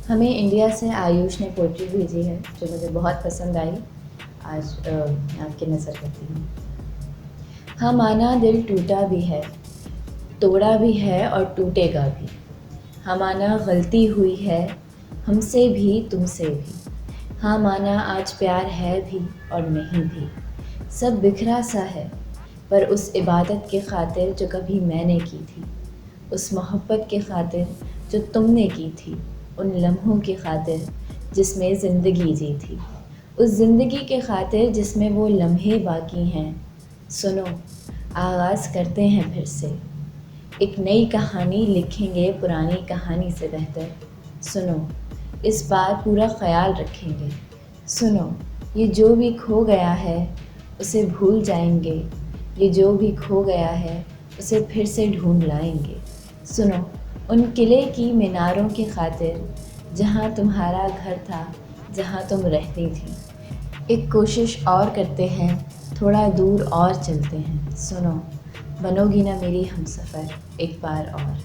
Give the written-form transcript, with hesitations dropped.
हमें इंडिया से आयुष ने पोइट्री भेजी है जो मुझे बहुत पसंद आई। आज मैं आपकी नज़र करती हूँ। हाँ माना दिल टूटा भी है, तोड़ा भी है और टूटेगा भी। हाँ माना गलती हुई है, हमसे भी तुमसे भी। हाँ माना आज प्यार है भी और नहीं भी। सब बिखरा सा है, पर उस इबादत के खातिर जो कभी मैंने की थी, उस मोहब्बत के खातिर जो तुमने की थी, उन लम्हों की खातिर जिसमें ज़िंदगी जी थी, उस ज़िंदगी के खातिर जिसमें वो लम्हे बाकी हैं। सुनो, आगाज़ करते हैं फिर से, एक नई कहानी लिखेंगे पुरानी कहानी से बेहतर। सुनो, इस बार पूरा ख्याल रखेंगे। सुनो, ये जो भी खो गया है उसे भूल जाएंगे, ये जो भी खो गया है उसे फिर से ढूंढ लाएंगे। सुनो, उन किले की मीनारों की खातिर जहाँ तुम्हारा घर था, जहाँ तुम रहती थी। एक कोशिश और करते हैं, थोड़ा दूर और चलते हैं। सुनो, बनोगी ना मेरी हमसफ़र एक बार और।